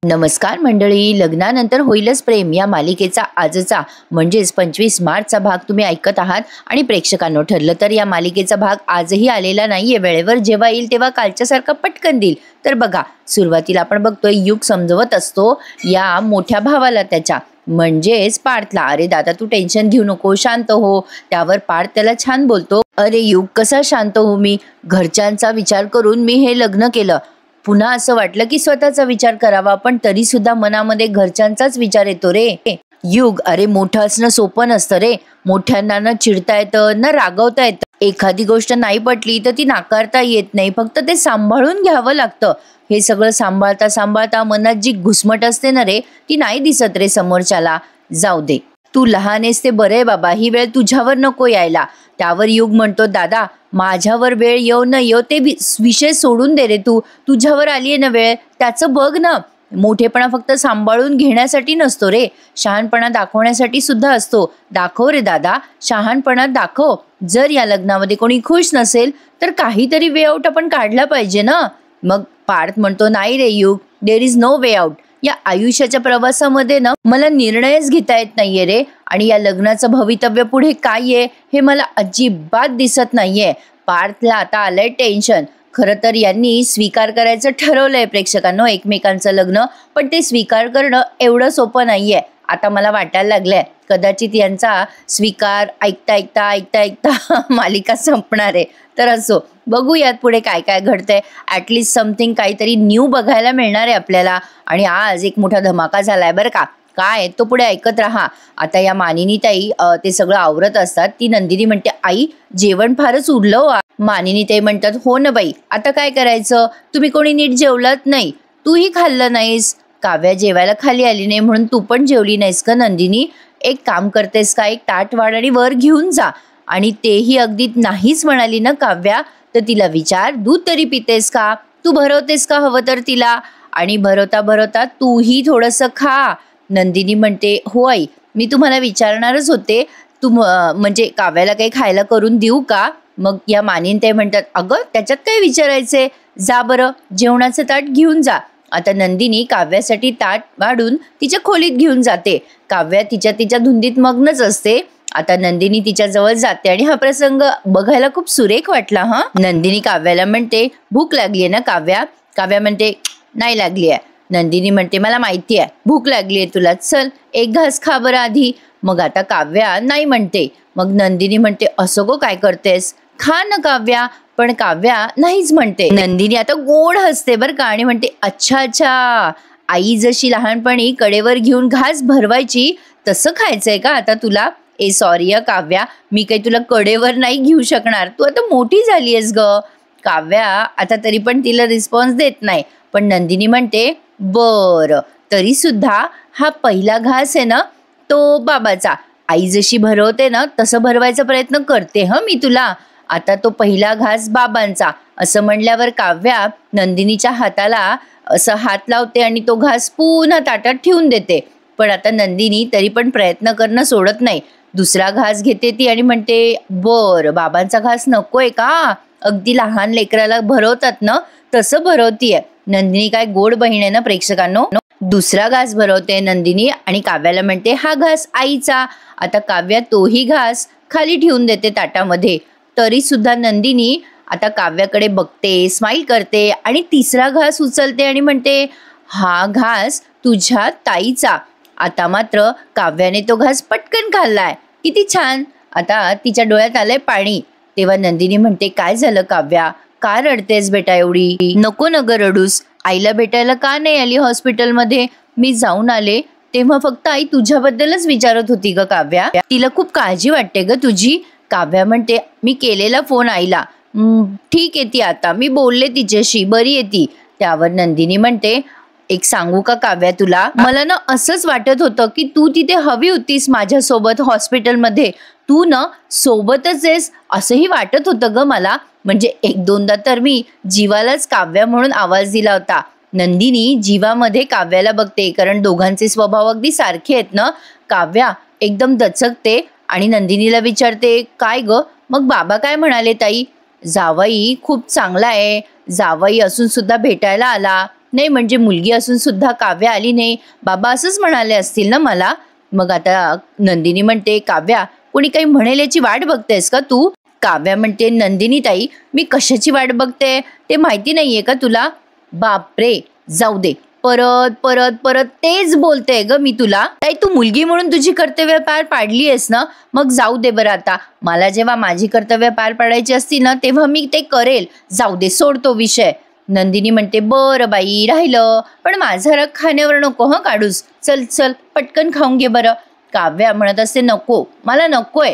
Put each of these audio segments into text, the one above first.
नमस्कार मंडळी, लग्नानंतर होईलच प्रेम या मालिकेचा आजचा म्हणजेच 25 मार्चचा भाग तुम्ही ऐकत आहात. आणि प्रेक्षकांनो, ठरलं तर या मालिकेचा भाग आजही आलेला नाहीये. वेळेवर जेव्हा येईल तेव्हा कालच्यासारखा पटकन देईल. तर बघा, सुरुवातीला आपण बघतोय युग समजवत असतो या मोठ्या भावाला त्याच्या म्हणजेच पार्थला, अरे दादा तू टेन्शन घेऊ नको, शांत हो. त्यावर पार्थ त्याला छान बोलतो, अरे युग कसा शांत हो, मी घरच्यांचा विचार करून मी हे लग्न केलं. पुन्हा असं वाटलं की स्वतःचा विचार करावा, पण तरी सुद्धा मनामध्ये घरच्यांचाच विचार येतो रे. युग, अरे मोठं असणं सोपं नसतं रे. मोठ्यांना न चिडता येतं न रागवता येतं. एखादी गोष्ट नाही पटली तर ती नाकारता येत नाही, फक्त ते सांभाळून घ्यावं लागतं. हे सगळं सांभाळता सांभाळता मनात जी घुसमट असते ना रे, ती नाही दिसत रे समोरच्याला. जाऊ दे, तू लहान आहेस ते बरे बाबा, ही वेळ तुझ्यावर नको यायला. त्यावर युग म्हणतो, दादा माझ्यावर वेळ येऊ न येऊ ते विषय सोडून दे रे, तुझ्यावर आली आहे ना वेळ, त्याचं बघ ना. मोठेपणा फक्त सांभाळून घेण्यासाठी नसतो रे, शहाणपणा दाखवण्यासाठी सुद्धा असतो. दाखव रे दादा, शहाणपणा दाखव. जर या लग्नामध्ये कोणी खुश नसेल तर काहीतरी वे आउट आपण काढला पाहिजे ना. मग पार्थ म्हणतो, नाही रे Yug, there is no way out. या आयुष्याच्या प्रवासामध्ये ना मला निर्णयच घेता येत नाहीये रे, आणि या लग्नाचं भवितव्य पुढे काय आहे हे मला अजिबात दिसत नाहीये. पार्थला आता आलंय टेन्शन. खरं तर यांनी स्वीकार करायचं ठरवलंय प्रेक्षकांनो एकमेकांचं लग्न, पण ते स्वीकार करणं एवढं सोपं नाहीये. आता मला वाटायला लागलंय कदाचित यांचा स्वीकार ऐकता ऐकता ऐकता ऐकता मालिका संपणार आहे. तर असो, बघूयात पुढे काय काय घडतंय. ॲटलिस्ट समथिंग काहीतरी न्यू बघायला मिळणार आहे आपल्याला. आणि आज एक मोठा धमाका झालाय बरं का. काय तो पुढे ऐकत राहा. आता या मानिनी ताई ते सगळं आवरत असतात. ती नंदिनी म्हणते, आई जेवण फारच उरलं हो. मानिनी ताई म्हणतात, हो ना बाई, आता काय करायचं, तुम्ही कोणी नीट जेवलात नाही, तूही खाल्लं नाहीस. काव्या जेवायला खाली आली नाही म्हणून तू पण जेवली नाहीस का नंदिनी? एक काम करतेस का, एक ताट वाढ आणि वर घेऊन जा. आणि तेही अगदी नाहीच म्हणाली ना काव्या, तर तिला विचार, दूध तरी पितेस का, तू भरवतेस का हवं तर तिला, आणि भरवता भरवता तूही थोडंसं खा. नंदिनी म्हणते, हो आई, मी तुम्हाला विचारणारच होते, म्हणजे काव्याला काही खायला करून देऊ का? मग या मानिनी ताई म्हणतात, अगं त्याच्यात काय विचारायचंय, जा बरं जेवणाचं ताट घेऊन जा. आता नंदिनी काव्यासाठी ताट वाढून तिच्या खोलीत घेऊन जाते. काव्या तिच्या धुंदीत मग्नच असते. आता नंदिनी तिच्या जवळ जाते आणि हा प्रसंग बघायला खूप सुरेख वाटला. नंदिनी काव्याला म्हणते, भूक लागली आहे ना काव्या? काव्या म्हणते, नाही लागली आहे. नंदिनी म्हणते, मला माहिती आहे भूक लागली आहे तुला, चल एक घास खा बरं आधी. मग आता काव्या नाही म्हणते. मग नंदिनी म्हणते, असं गो काय करतेस, खा ना काव्या. पण काव्या नाहीच म्हणते. नंदिनी आता गोड हसते बरं का आणि म्हणते, अच्छा अच्छा, आई जशी लहानपणी कडेवर घेऊन घास भरवायची तसं खायचंय का आता तुला? ए सॉरी काव्या, मी काही तुला कडेवर नाही घेऊ शकणार, तू आता मोठी झाली आहेस ग. काव्या आता तरी पण तिला रिस्पॉन्स देत नाही. पण नंदिनी म्हणते, बरं तरी सुद्धा हा पहिला घास आहे ना तो बाबाचा, आई जशी भरवते ना तसं भरवायचा प्रयत्न करते मी तुला. आता तो पहिला घास बाबांचा. असं म्हणल्यावर काव्या नंदिनीच्या हाताला असं हात लावते आणि तो घास पुन्हा ताटात ठेवून देते. पण आता नंदिनी तरी पण प्रयत्न करणं सोडत नाही. दुसरा घास घेते ती आणि म्हणते, बर बाबांचा घास नकोय का? अगदी लहान लेकराला भरवतात ना तसं भरवतीये. नंदिनी काय गोड बहीण आहे ना प्रेक्षकांनो. दुसरा घास भरवते नंदिनी आणि काव्याला म्हणते, हा घास आईचा. आता काव्या तोही घास खाली ठेवून देते ताटामध्ये. तरी सुद्धा नंदिनी आता काव्याकडे बघते, स्माइल करते आणि तिसरा घास उचलते आणि म्हणते, हा घास तुझ्या ताईचा. आता मात्र काव्याने तो घास पटकन खाल्लाय, किती छान. आता तिच्या डोळ्यात आलंय पाणी. तेव्हा नंदिनी म्हणते, काय झालं काव्या, का रडतेस बेटा एवढी? नको न ग रडूस. आईला भेटायला का नाही आली हॉस्पिटलमध्ये? मी जाऊन आले तेव्हा फक्त आई तुझ्याबद्दलच विचारत होती ग काव्या, तिला खूप काळजी वाटते ग तुझी. काव्या म्हणते, मी केलेला फोन आईला, ठीक आहे ती, आता मी बोलले तिच्याशी, बरी आहे ती. त्यावर नंदिनी म्हणते, एक सांगू का काव्या तुला, मला ना असंच वाटत होतं की तू तिथे हवी होतीस माझ्यासोबत हॉस्पिटलमध्ये, तू ना सोबतच आहेस असंही वाटत होतं ग मला. म्हणजे एक दोनदा तर मी जीवालाच काव्या म्हणून आवाज दिला होता. नंदिनी जीवामध्ये काव्याला बघते, कारण दोघांचे स्वभाव अगदी सारखे आहेत ना. काव्या एकदम दचकते आणि नंदिनीला विचारते, काय ग, मग बाबा काय म्हणाले ताई? जावई खूप चांगला आहे, जावई असून सुद्धा भेटायला आला. नाही म्हणजे मुलगी असून सुद्धा काव्या आली नाही, बाबा असंच म्हणाले असतील ना मला. मग आता नंदिनी म्हणते, काव्या कोणी काही म्हणेल याची वाट बघतेस का तू? काव्या म्हणते, नंदिनी ताई मी कशाची वाट बघते ते माहिती नाहीये का तुला? बापरे, जाऊ दे, परत परत परत तेच बोलते ग मी तुला. ताई तू मुलगी म्हणून तुझी कर्तव्य पार पाडली आहेस ना, मग जाऊ दे बरं. आता मला जेव्हा माझी कर्तव्य पार पाडायची असती ना तेव्हा मी ते करेल, जाऊ दे, सोड तो विषय. नंदिनी म्हणते, बरं बाई राहिलं, पण माझा रग खाण्यावर नको हं काढूस, चल चल पटकन खाऊन घे बरं. काव्या म्हणत असते, नको मला नकोय.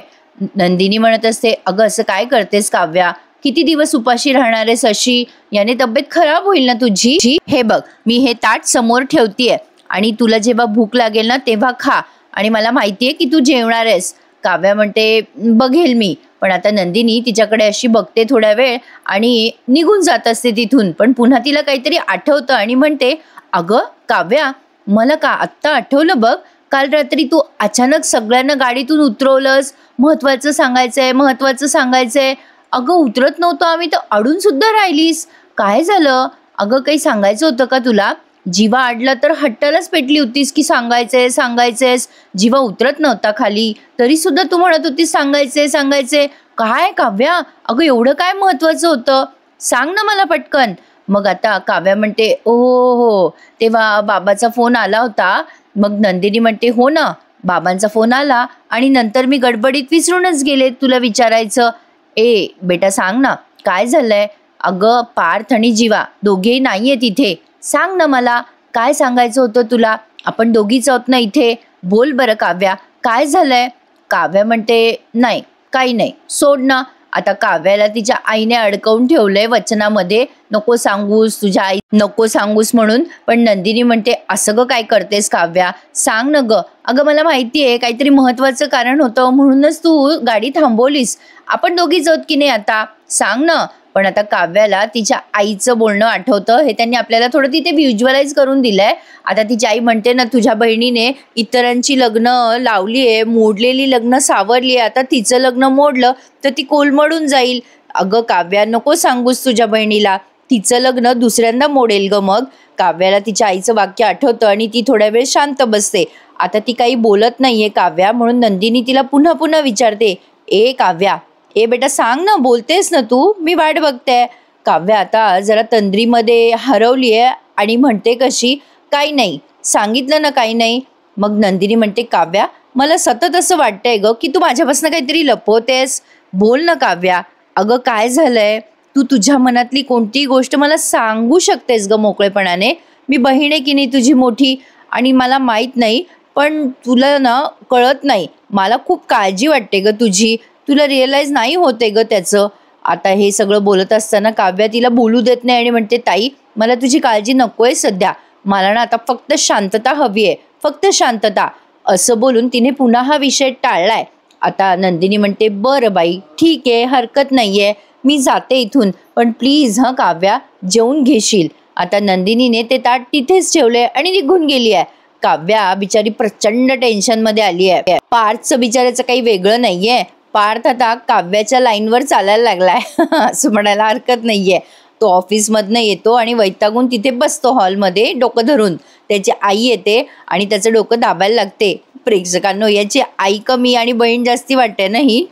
नंदिनी म्हणत असते, अगं असं काय करतेस काव्या, किती दिवस उपाशी राहणार आहेस अशी, याने तब्येत खराब होईल ना तुझी. हे बघ मी हे ताट समोर ठेवतीये आणि तुला जेव्हा भूक लागेल ना तेव्हा खा, आणि मला माहितीये की तू जेवणार आहेस. काव्या म्हणते, बघेल मी. पण आता नंदिनी तिच्याकडे अशी बघते थोड्या वेळ आणि निघून जात असते तिथून. पण पुन्हा तिला काहीतरी आठवतं आणि म्हणते, अगं काव्या, मला का आत्ता आठवलं बघ, काल रात्री तू अचानक सगळ्यांना गाडीतून उतरवलंस, महत्वाचं सांगायचंय महत्वाचं सांगायचंय. अगं उतरत नव्हतं आम्ही तर अडून सुद्धा राहिलीस, काय झालं? अगं काही सांगायचं होतं का तुला? जीवा अडला तर हट्टालाच पेटली होतीस की सांगायचंय सांगायचंयस. जीवा उतरत नव्हता खाली तरी सुद्धा तू म्हणत होतीस सांगायचंय सांगायचंय. काय काव्या, अगं एवढं काय महत्वाचं होतं, सांग ना मला पटकन. मग आता काव्या म्हणते, ओ हो तेव्हा बाबाचा फोन आला होता. मग नंदिनी म्हणते, हो ना बाबांचा फोन आला आणि नंतर मी गडबडीत विसरूनच गेले तुला विचारायचं. ए बेटा सांग ना काय झालंय? अगं पार्थ आणि जीवा दोघेही नाहीये तिथे, सांग ना मला काय सांगायचं होतं तुला, आपण दोघीच आहोत ना इथे, बोल बरं काव्या काय झालंय. काव्या म्हणते, नाही काही नाही, सोड ना. आता काव्याला तिच्या आईने अडकवून ठेवलंय वचनामध्ये, नको सांगूस तुझ्या आई नको सांगूस म्हणून. पण नंदिनी म्हणते, असं ग काय करतेस काव्या, सांग न ग. अगं मला माहितीये काहीतरी महत्वाचं कारण होतं म्हणूनच तू गाडी थांबवलीस, आपण दोघीच आहोत की नाही आता, सांग ना. पण आता काव्याला तिच्या आईचं बोलणं आठवतं, हे त्यांनी आपल्याला थोडं तिथे व्हिज्युअलाइज करून दिलंय. आता तिची आई म्हणते ना, तुझ्या बहिणीने इतरांची लग्न लावलीये, मोडलेली लग्न सावरली, आता तिचं लग्न मोडलं तर ती कोलमडून जाईल. अगं काव्या नको सांगूस तुझ्या बहिणीला, तिचं लग्न दुसऱ्यांदा मोडेल ग. मग काव्याला तिच्या आईचं वाक्य आठवतं आणि ती थोड्या वेळ शांत बसते. आता ती काही बोलत नाहीये काव्या, म्हणून नंदिनी तिला पुन्हा पुन्हा विचारते, ए काव्या, ए बेटा सांग ना, बोलतेस ना तू, मी वाट बघते. काव्या आता जरा तंद्रीमध्ये हरवली आहे आणि म्हणते कशी, काही नाही, सांगितलं ना काही नाही. मग नंदिनी म्हणते, काव्या मला सतत असं वाटतंय ग की तू माझ्यापासून काहीतरी लपवतेस, बोल ना काव्या. अगं काय झालंय, तू तुझ्या मनातली कोणतीही गोष्ट मला सांगू शकतेस ग मोकळेपणाने. मी बहीण आहे की नाही तुझी मोठी, आणि मला माहीत नाही पण तुला ना कळत नाही, मला खूप काळजी वाटते ग तुझी, तुला रिअलाइज नाही होते ग त्याचं. आता हे सगळं बोलत असताना काव्या तिला बोलू देत नाही आणि म्हणते, ताई मला तुझी काळजी नकोय सध्या, मला ना आता फक्त शांतता हवी आहे, फक्त शांतता. असं बोलून तिने पुन्हा हा विषय टाळलाय. आता नंदिनी म्हणते, बरं बाई ठीक आहे, हरकत नाहीये, मी जाते इथून, पण प्लीज हं काव्या जेवून घेशील. आता नंदिनीने ते ताट तिथेच ठेवले आणि निघून गेली आहे. काव्या बिचारी प्रचंड टेन्शनमध्ये आली आहे. पार्थचं बिचाराचं काही वेगळं नाहीये, पार्थ आता काव्याच्या लाईनवर चालायला लागलाय असं म्हणायला हरकत नाहीये. तो ऑफिसमधनं येतो आणि वैतागून तिथे बसतो हॉलमध्ये डोकं धरून. त्याची आई येते आणि त्याचं डोकं दाबायला लागते. प्रेक्षकांनो, याची आई कमी आणि बहीण जास्ती वाटते ना ही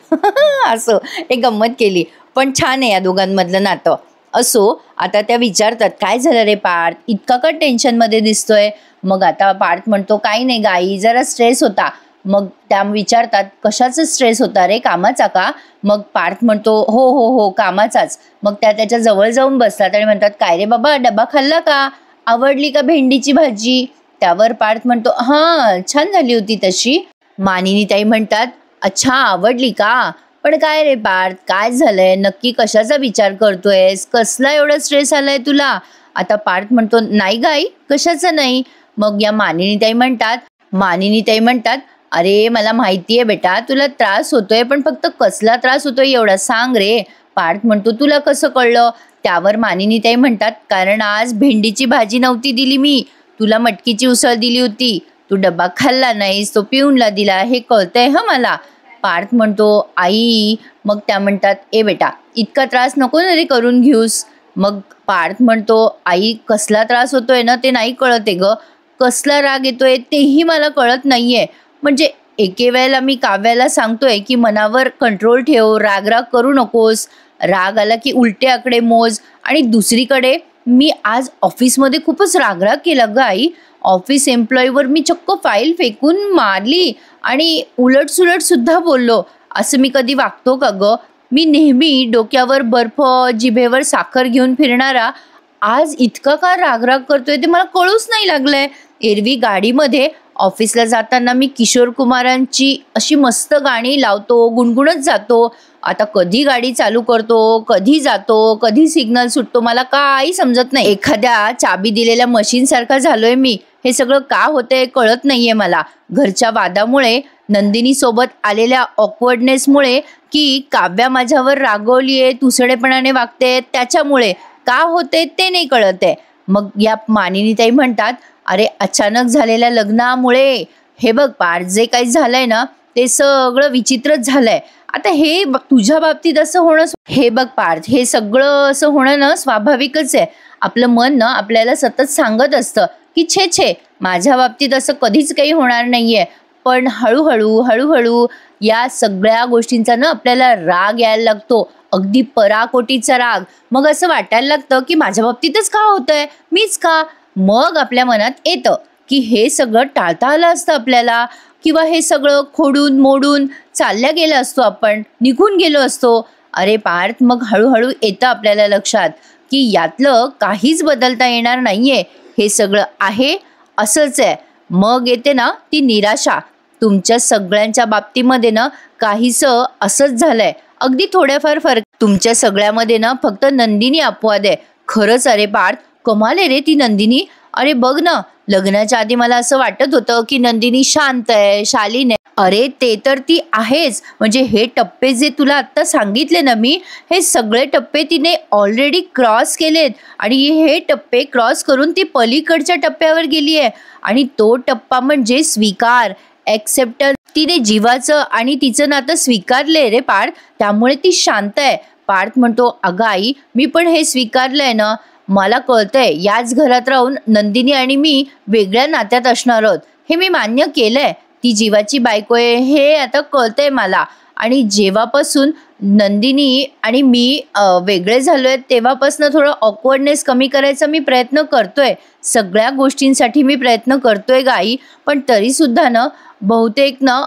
असं एक गंमत केली, पण छान आहे या दोघांमधलं नातं. असो, आता त्या विचारतात, काय झालं रे पार्थ, इतका का टेन्शनमध्ये दिसतोय. मग आता पार्थ म्हणतो, काही नाही गाई, जरा स्ट्रेस होता. मग त्या विचारतात, कशाचा स्ट्रेस होता रे, कामाचा का? मग पार्थ म्हणतो, हो हो हो कामाचाच. मग त्या त्याच्या जवळ जाऊन बसतात आणि म्हणतात, काय रे बाबा, डबा खाल्ला का, आवडली का भेंडीची भाजी? त्यावर पार्थ म्हणतो, हां छान झाली होती तशी. मानिनी ताई म्हणतात, अच्छा आवडली का, पण काय रे पार्थ, काय झालंय नक्की, कशाचा विचार करतोयस, कसला एवढा स्ट्रेस आलाय तुला? आता पार्थ म्हणतो, नाही गाई कशाचं नाही. मग या मानिनी ताई म्हणतात, अरे मला माहितीये बेटा तुला त्रास होतोय, पण फक्त कसला त्रास होतोय एवढा सांग रे. पार्थ म्हणतो, तुला कसं कळलं? त्यावर मानिनी ताई म्हणतात, कारण आज भेंडीची भाजी नव्हती दिली मी, तुला मटकीची उसळ दिली होती, तू डब्बा खाल्ला नाहीस, तो पिऊनला दिला, हे कळतंय हं मला. पार्थ म्हणतो, आई. मग त्या म्हणतात, ए बेटा इतका त्रास नको ना रे करून घेऊस, मग पार्थ म्हणतो, आई कसला त्रास होतोय ना ते नाही कळते ग, कसला राग येतोय तेही मला कळत नाहीये. म्हणजे एके वेळेला मी काव्याला सांगतोय की मनावर कंट्रोल ठेव, राग करू नकोस, राग आला की उलटे आकडे मोज, आणि दुसरीकडे मी आज ऑफिसमध्ये खूपच रागराग केला ग आई. ऑफिस एम्प्लॉईवर मी चक्क फाईल फेकून मारली आणि उलटसुलट सुद्धा बोललो. असं मी कधी वागतो का ग? मी नेहमी डोक्यावर बर्फ, जिभेवर साखर घेऊन फिरणारा आज इतका का रागराग करतोय ते मला कळूच नाही लागलंय. एरवी गाडीमध्ये ऑफिसला जाताना मी किशोर कुमारांची अशी मस्त गाणी लावतो, गुणगुणत जातो. आता कधी गाडी चालू करतो, कधी जातो, कधी सिग्नल सुटतो, मला काही समजत नाही. एखाद्या चाबी दिलेल्या मशीन सारखा झालोय मी. हे सगळं का होतंय कळत नाहीये मला. घरच्या वादामुळे, नंदिनी सोबत आलेल्या ऑकवर्डनेसमुळे, की काव्या माझ्यावर रागवलीये, तुसडेपणाने वागते त्याच्यामुळे का होते ते नाही कळत आहे. मग या मानिनीताई म्हणतात, अरे अचानक झालेल्या लग्नामुळे हे बघ पार्थ, जे काही झालंय ना ते सगळं विचित्रच झालंय. आता हे तुझ्या बाबतीत असं होणं, हे बघ पार्थ, हे सगळं असं होणं ना स्वाभाविकच आहे. आपलं मन ना आपल्याला सतत सांगत असतं की छे छे, माझ्या बाबतीत असं कधीच काही होणार नाहीये. पण हळूहळू या सगळ्या गोष्टींचा ना आपल्याला राग यायला लागतो, अगदी पराकोटीचा राग. मग असं वाटायला लागतं की माझ्या बाबतीतच का होतंय, मीच का? मग आपल्या मनात येतं की हे सगळं टाळता आलं असतं आपल्याला, किंवा हे सगळं खोडून मोडून चालल्या गेलं असतो, आपण निघून गेलो असतो. अरे पार्थ, मग हळूहळू येतं आपल्याला लक्षात की यातलं काहीच बदलता येणार नाहीये, हे सगळं आहे असंच आहे. मग येते ना ती निराशा. तुमच्या सगळ्यांच्या बाबतीमध्ये ना काहीसं असंच झालंय, अगदी थोड्याफार फरक. तुमच्या सगळ्यामध्ये ना फक्त नंदिनी अपवाद आहे. खरंच अरे पार्थ, कमाल आहे रे ती नंदिनी. अरे बघ ना, लग्नाच्या आधी मला असं वाटत होतं की नंदिनी शांत आहे, शालीन आहे. अरे ते तर ती आहेच. म्हणजे हे टप्पे जे तुला आत्ता सांगितले ना मी, हे सगळे टप्पे तिने ऑलरेडी क्रॉस केलेत, आणि हे टप्पे क्रॉस करून ती पलीकडच्या टप्प्यावर गेली आहे. आणि तो टप्पा म्हणजे स्वीकार, ॲक्सेप्टन्स. तिने जीवाचं आणि तिचं नातं स्वीकारलंय रे पार्थ, त्यामुळे ती शांत आहे. पार्थ म्हणतो, अगं आई, मी पण हे स्वीकारलंय ना. मला कळतंय याच घरात राहून नंदिनी आणि मी वेगळ्या नात्यात असणार आहोत, हे मी मान्य केलंय. ती जीवाची बायको आहे हे आता कळतंय मला. आणि जेव्हापासून नंदिनी आणि मी वेगळे झालोय तेव्हापासून थोडं ऑकवर्डनेस कमी करायचा मी प्रयत्न करतोय. सगळ्या गोष्टींसाठी मी प्रयत्न करतोय गाई. पण तरीसुद्धा ना बहुतेक ना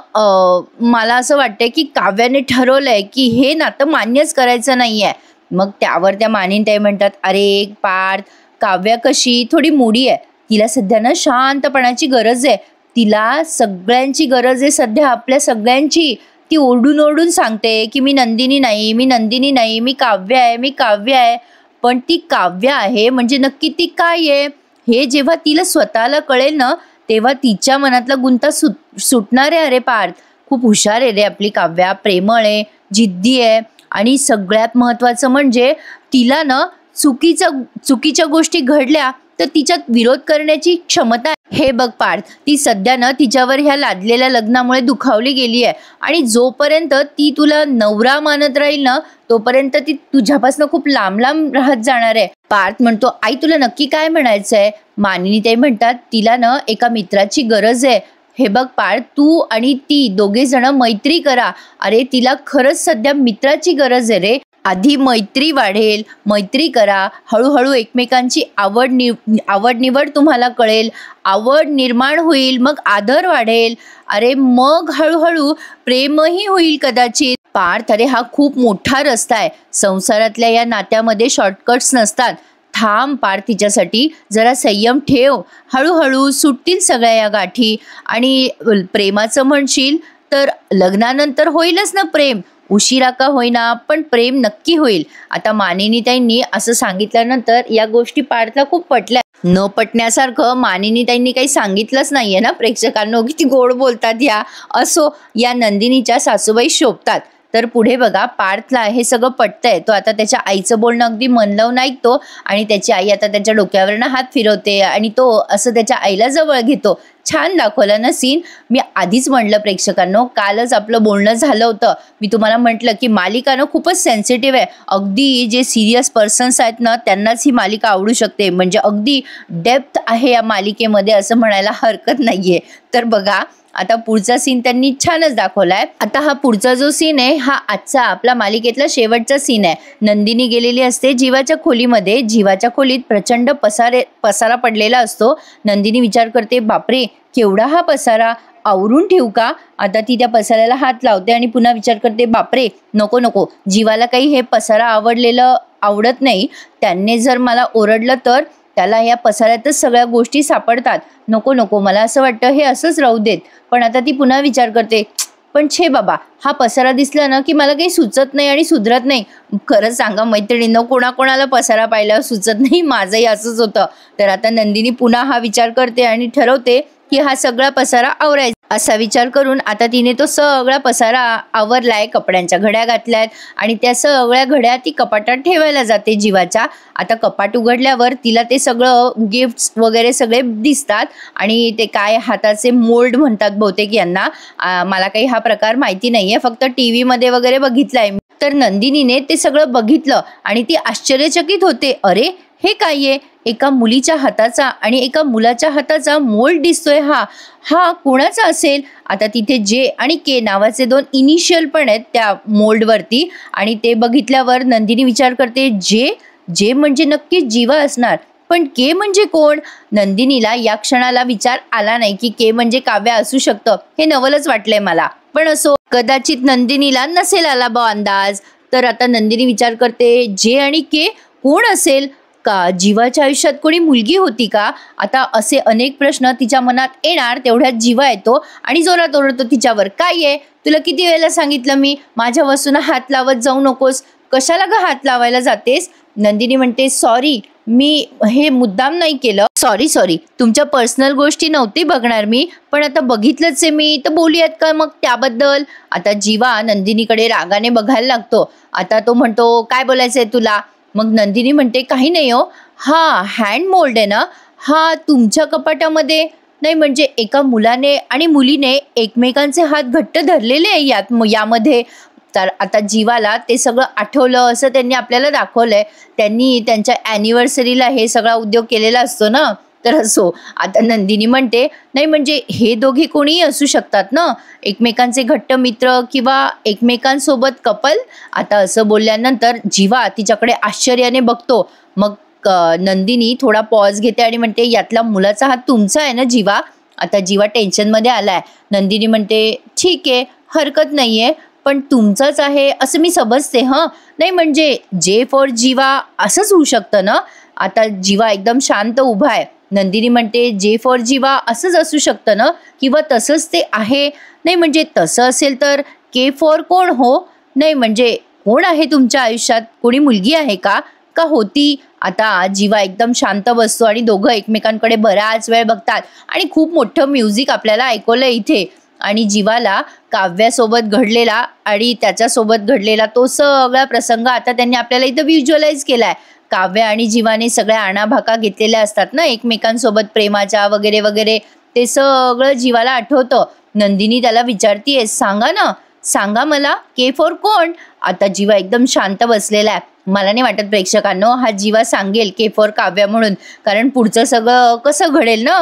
मला असं वाटतंय की काव्याने ठरवलंय की हे नातं मान्यच करायचं नाही आहे. मग त्यावर त्या मानिनीताई म्हणतात, अरे पार्थ, काव्या कशी थोडी मुडी आहे, तिला सध्या ना शांतपणाची गरज आहे. तिला सगळ्यांची गरज आहे सध्या, आपल्या सगळ्यांची. ती ओरडून ओरडून सांगते की मी नंदिनी नाही, मी नंदिनी नाही, मी काव्य आहे, मी काव्य आहे. पण ती काव्य आहे म्हणजे नक्की ती काय आहे हे जेव्हा तिला स्वतःला कळेल ना, तेव्हा तिच्या मनातला गुंता सुटणार आहे. अरे पार्थ, खूप हुशार आहे रे आपली काव्या, प्रेमळ आहे, जिद्दी आहे, आणि सगळ्यात महत्त्वाचं म्हणजे तिला ना चुकीच्या गोष्टी घडल्या तर तिच्यात विरोध करण्याची क्षमता आहे. हे बघ पार्थ, ती सध्या ना तिच्यावर ह्या लादलेल्या लग्नामुळे दुखावली गेली आहे, आणि जोपर्यंत ती तुला नवरा मानत राहील ना तोपर्यंत ती तुझ्यापासून खूप लांब लांब राहत जाणार आहे. पार्थ म्हणतो, आई तुला नक्की काय म्हणायचंय? मानिनीताई म्हणतात, तिला ना एका मित्राची गरज आहे. हे बघ पार्थ, तू आणि ती दोघे जण मैत्री करा. अरे तिला खरंच सध्या मित्राची गरज आहे रे. आधी मैत्री वाढेल, मैत्री करा, हळूहळू एकमेकांची आवड निवड तुम्हाला कळेल, आवड निर्माण होईल, मग आदर वाढेल. अरे मग हळूहळू प्रेमही होईल कदाचित. पार्थ, अरे हा खूप मोठा रस्ता आहे. संसारातल्या या नात्यामध्ये शॉर्टकट्स नसतात. थांब पार्थ, तिच्यासाठी जरा संयम ठेव. हळूहळू सुटतील सगळ्या या गाठी. आणि प्रेमाचं म्हणशील तर लग्नानंतर होईलच ना प्रेम, उशिरा का होईना पण प्रेम नक्की होईल. आता मानिनीताईंनी असं सांगितल्यानंतर या गोष्टी पार्थला खूप पटल्या. न पटण्यासारखं मानिनीताईंनी काही सांगितलंच नाहीये ना प्रेक्षकांना. किती गोड बोलतात या. असो, या नंदिनीच्या सासूबाई शोभतात. तर पुढे बघा, पार्थला हे सगळं पटतंय. तो आता त्याच्या आईचं बोलणं अगदी मन लावून ऐकतो, आणि त्याची आई आता त्याच्या डोक्यावरनं हात फिरवते आणि तो असं त्याच्या आईला जवळ घेतो. छान दाखवला ना सीन. मी आधीच म्हटलं प्रेक्षकांनो, कालच आपलं बोलणं झालं होतं. मी तुम्हाला म्हटलं की मालिका ना खूपच सेन्सिटिव्ह आहे. अगदी जे सिरियस पर्सन्स आहेत ना त्यांनाच ही मालिका आवडू शकते. म्हणजे अगदी डेप्थ आहे या मालिकेमध्ये असं म्हणायला हरकत नाहीये. तर बघा आता पुढचा सीन त्यांनी छानच दाखवलाय. आता हा पुढचा जो सीन आहे हा आजचा आपला मालिकेतला शेवटचा सीन आहे. नंदिनी गेलेली असते जीवाच्या खोलीमध्ये. जीवाच्या खोलीत प्रचंड पसारा पडलेला असतो. नंदिनी विचार करते, बापरे केवढा हा पसारा, आवरून ठेवू का? आता ती त्या पसाऱ्याला हात लावते आणि पुन्हा विचार करते, बापरे नको नको, जीवाला काही हे पसारा आवडत नाही. त्यांनी जर मला ओरडलं तर त्याला या पसाऱ्यातच सगळ्या गोष्टी सापडतात. नको नको, मला असं वाटतं हे असंच राहू देत. पण आता ती पुन्हा विचार करते, पण छे बाबा, हा पसारा दिसला ना की मला काही सुचत नाही आणि सुधरत नाही. खरंच सांगा मैत्रिणींनो, कोणाकोणाला पसारा पाहिल्यावर सुचत नाही? माझंही असंच होतं. तर आता नंदिनी पुन्हा हा विचार करते आणि ठरवते की हा सगळा पसारा आवरायचा. असा विचार करून आता तिने तो सगळा पसारा आवरलाय. कपड्यांच्या घड्या घातल्यात आणि त्या सगळ्या घड्या ती कपाटात ठेवायला जाते जीवाच्या. आता कपाट उघडल्यावर तिला ते सगळं गिफ्ट्स वगैरे सगळे दिसतात आणि ते काय हाताचे मोल्ड म्हणतात बहुतेक यांना. मला काही हा प्रकार माहिती नाहीये, फक्त TV मध्ये वगैरे बघितलाय. तर नंदिनीने ते सगळं बघितलं आणि ती आश्चर्यचकित होते. अरे हे काय आहे? एका मुलीच्या हाताचा आणि एका मुलाच्या हाताचा मोल्ड दिसतोय. हा कोणाचा असेल? आता तिथे जे आणि के नावाचे 2 इनिशियल पण आहेत त्या मोल्डवरती आणि ते बघितल्यावर नंदिनी विचार करते, जे म्हणजे नक्की जीवा असणार. पण के म्हणजे कोण? नंदिनीला या क्षणाला विचार आला नाही की के म्हणजे काव्या असू शकतं. हे नवलच वाटलंय मला, पण असो, कदाचित नंदिनीला नसेल आला बा अंदाज. तर आता नंदिनी विचार करते, जे आणि के कोण असेल? का जीवाच्या आयुष्यात कोणी मुलगी होती का? आता असे अनेक प्रश्न तिच्या मनात येणार. तेवढ्यात जीवा येतो आणि जोरात ओरडतो तिच्यावर, काय आहे? तुला किती वेळेला सांगितलं मी, माझ्या वस्तूंना हात लावत जाऊ नकोस. कशाला ग हात लावायला जातेस? नंदिनी म्हणते, सॉरी, मी हे मुद्दाम नाही केलं. सॉरी, तुमच्या पर्सनल गोष्टी नव्हती बघणार मी, पण आता बघितलंच आहे मी, तर बोलूयात का मग त्याबद्दल? आता जीवा नंदिनीकडे रागाने बघायला लागतो. आता तो म्हणतो, काय बोलायचंय तुला? मग नंदिनी म्हणते, काही नाही हो, हा हँड मोल्ड आहे ना, हा तुमच्या कपाटामध्ये नाही, म्हणजे एका मुलाने आणि मुलीने एकमेकांचे हात घट्ट धरलेले आहे यामध्ये. तर आता जीवाला ते सगळं आठवलं. असं त्यांनी आपल्याला दाखवलंय. त्यांनी त्यांच्या ॲनिव्हर्सरीला हे सगळा उद्योग केलेला असतो ना. तर असो, आता नंदिनी म्हणते, नाही म्हणजे हे दोघे कोणीही असू शकतात ना, एकमेकांचे घट्ट मित्र किंवा एकमेकांसोबत कपल. आता असं बोलल्यानंतर जीवा तिच्याकडे आश्चर्याने बघतो. मग नंदिनी थोडा पॉज घेते आणि म्हणते, यातला मुलाचा हात तुमचा आहे ना जीवा? आता जीवा टेन्शनमध्ये आलाय. नंदिनी म्हणते, ठीक आहे, हरकत नाहीये, पण तुमचंच आहे असं मी समजते. नाही म्हणजे जे फॉर जीवा असंच होऊ शकतं ना? आता जीवा एकदम शांत उभा आहे. नंदिनी म्हणते, जे फॉर जीवा असंच असू शकतं ना, किंवा तसंच ते आहे? नाही म्हणजे तसं असेल तर के फॉर कोण हो? नाही म्हणजे कोण आहे तुमच्या आयुष्यात? कोणी मुलगी आहे का होती? आता जीवा एकदम शांत बसतो आणि दोघं एकमेकांकडे बराच वेळ बघतात आणि खूप मोठं म्युझिक आपल्याला ऐकवलं इथे. आणि जीवाला काव्यासोबत घडलेला आणि त्याच्यासोबत घडलेला तो सगळा प्रसंग आता त्यांनी आपल्याला इथं व्हिज्युअलाइज केलाय. काव्य आणि जीवाने सगळ्या आणाभाका घेतलेल्या असतात ना एकमेकांसोबत, प्रेमाच्या वगैरे वगैरे. ते सगळं जीवाला आठवतं. नंदिनी त्याला विचारतीये, सांगा ना, सांगा मला, के फॉर कोण? आता जीवा एकदम शांत बसलेला आहे. मला नाही वाटत प्रेक्षकांनो हा जीवा सांगेल के फॉर काव्या म्हणून, कारण पुढचं सगळं कसं घडेल ना.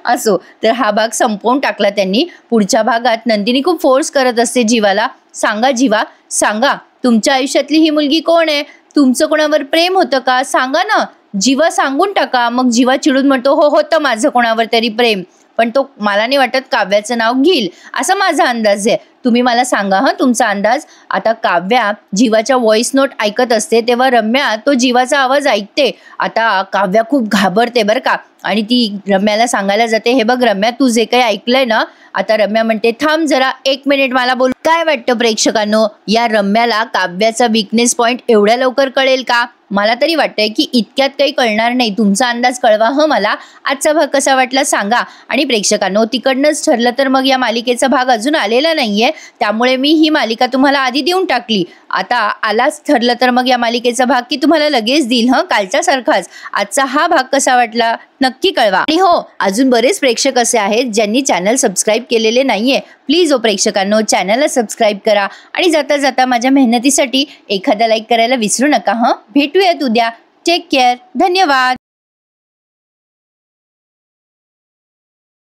असो, तर हा भाग संपवून टाकला त्यांनी. पुढच्या भागात नंदिनी खूप फोर्स करत असते जीवाला, सांगा जीवा, सांगा, तुमच्या आयुष्यातली ही मुलगी कोण आहे? तुमचं कोणावर प्रेम होतं का? सांगा ना जीवा, सांगून टाका. मग जीवा चिडून म्हणतो, हो होतं माझं कोणावर तरी प्रेम, पण तो मला नाही वाटत काव्याचं नाव घेईल, असा माझा अंदाज आहे. तुम्ही मला सांगा तुमचा अंदाज. आता काव्या जीवाच्या व्हॉइस नोट ऐकत असते तेव्हा रम्या तो जीवाचा आवाज ऐकते. आता काव्या खूप घाबरते बरं का, आणि ती रम्याला सांगायला जाते, हे बघ रम्या, तू जे काही ऐकलंय ना. आता रम्या म्हणते, थांब जरा 1 मिनिट, मला बोल. काय वाटतं प्रेक्षकांनो, या रम्याला काव्याचा वीकनेस पॉइंट एवढ्या लवकर कळेल का? मला तरी वाटतंय की इतक्यात काही कळणार नाही. तुमचा अंदाज कळवा मला. आजचा भाग कसा वाटला सांगा. आणि प्रेक्षकांनो, तिकडनंच ठरलं तर मग या मालिकेचा भाग अजून आलेला नाहीये, त्यामुळे मी ही मालिका तुम्हाला आधी देऊन टाकली. आता आलाच ठरलं तर मग या मालिकेचा भाग की तुम्हाला लगेच देईल कालच्या सारखाच. आजचा हा भाग कसा वाटला नक्की कळवा. आणि हो, अजून बरेच प्रेक्षक असे आहेत ज्यांनी चॅनल सबस्क्राईब केलेले नाहीये. प्लीज प्रेक्षकांनो, चॅनलला सबस्क्राईब करा आणि जाता जाता माझ्या मेहनतीसाठी एखादा लाईक करायला विसरू नका. भेटूयात उद्या. Take care. धन्यवाद.